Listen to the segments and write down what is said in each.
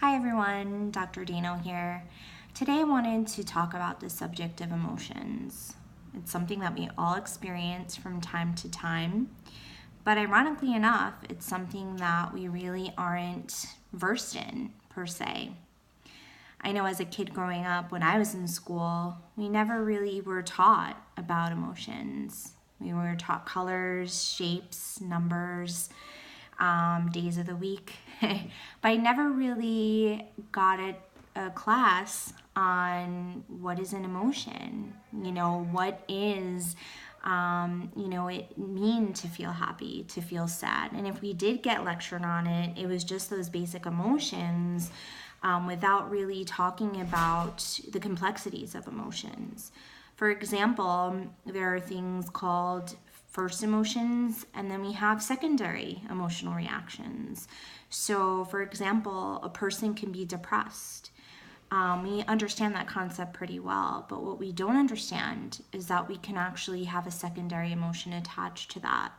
Hi everyone, Dr. Dano here. Today I wanted to talk about the subject of emotions. It's something that we all experience from time to time, but ironically enough, it's something that we really aren't versed in per se. I know as a kid growing up, when I was in school, we never really were taught about emotions. We were taught colors, shapes, numbers, days of the week, but I never really got a class on what is an emotion. What is, it mean to feel happy, to feel sad. And if we did get lectured on it, it was just those basic emotions without really talking about the complexities of emotions. For example, there are things called first emotions, and then we have secondary emotional reactions. So, for example, a person can be depressed. We understand that concept pretty well, but what we don't understand is that we can actually have a secondary emotion attached to that,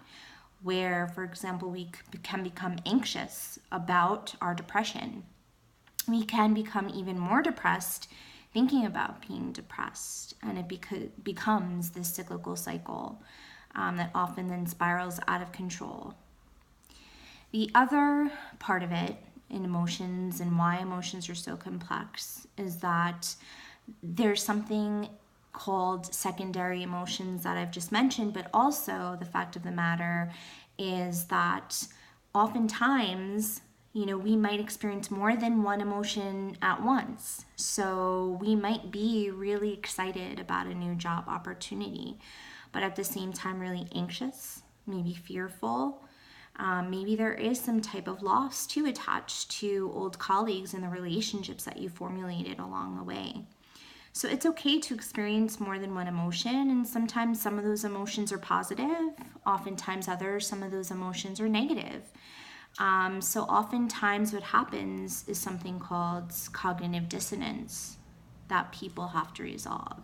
where, for example, we can become anxious about our depression. We can become even more depressed thinking about being depressed, and it becomes this cyclical cycle that often then spirals out of control. The other part of it in emotions and why emotions are so complex is that there's something called secondary emotions that I've just mentioned, but also the fact of the matter is that oftentimes we might experience more than one emotion at once. So we might be really excited about a new job opportunity, but at the same time really anxious, maybe fearful. Maybe there is some type of loss too attached to old colleagues and the relationships that you formulated along the way. So it's okay to experience more than one emotion, and sometimes some of those emotions are positive, oftentimes some of those emotions are negative. So oftentimes what happens is something called cognitive dissonance that people have to resolve.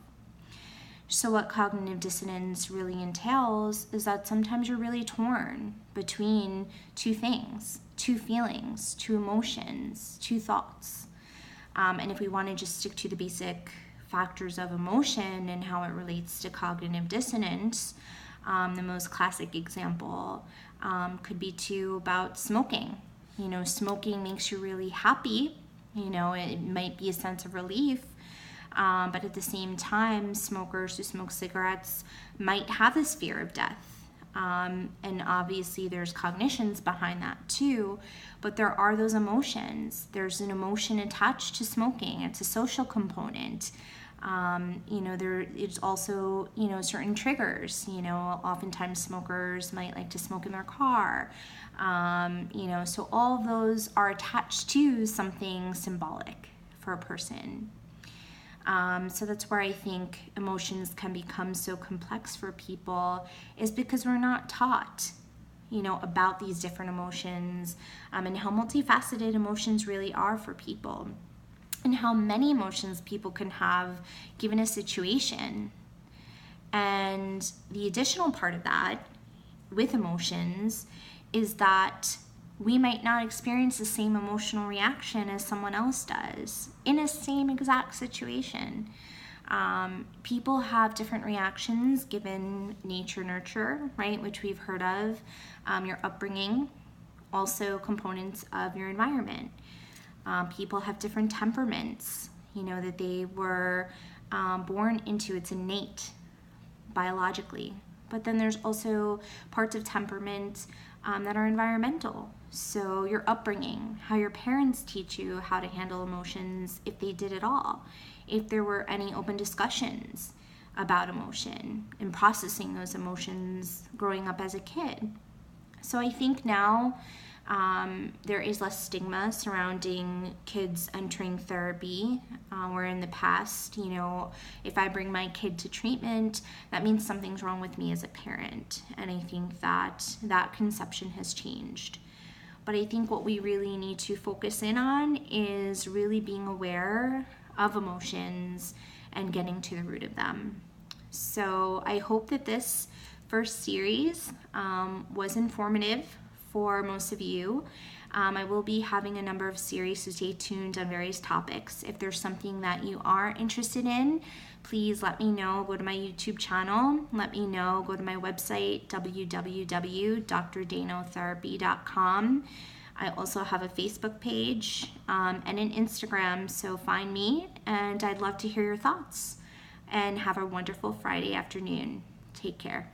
So what cognitive dissonance really entails is that sometimes you're really torn between two things, two feelings, two emotions, two thoughts. And if we want to just stick to the basic factors of emotion and how it relates to cognitive dissonance, the most classic example could be about smoking. Smoking makes you really happy. It might be a sense of relief. But at the same time, smokers who smoke cigarettes might have this fear of death. And obviously there's cognitions behind that too, but there are those emotions. There's an emotion attached to smoking. It's a social component. There is also, certain triggers. Oftentimes smokers might like to smoke in their car. So all of those are attached to something symbolic for a person. So that's where I think emotions can become so complex for people, is because we're not taught, about these different emotions, and how multifaceted emotions really are for people, and how many emotions people can have given a situation. And the additional part of that with emotions is that we might not experience the same emotional reaction as someone else does in a same exact situation. People have different reactions given nature, nurture, right, which we've heard of, your upbringing, also components of your environment. People have different temperaments, that they were born into. It's innate biologically. But then there's also parts of temperament that are environmental. So your upbringing, how your parents teach you how to handle emotions, if they did at all, if there were any open discussions about emotion and processing those emotions growing up as a kid. So I think now there is less stigma surrounding kids entering therapy, where in the past, if I bring my kid to treatment, that means something's wrong with me as a parent. And I think that conception has changed. But I think what we really need to focus in on is really being aware of emotions and getting to the root of them. So I hope that this first series was informative for most of you. I will be having a number of series, so stay tuned on various topics. If there's something that you are interested in, please let me know. Go to my YouTube channel, let me know. Go to my website, www.drdanotherapy.com. I also have a Facebook page and an Instagram, so find me, and I'd love to hear your thoughts. And have a wonderful Friday afternoon. Take care.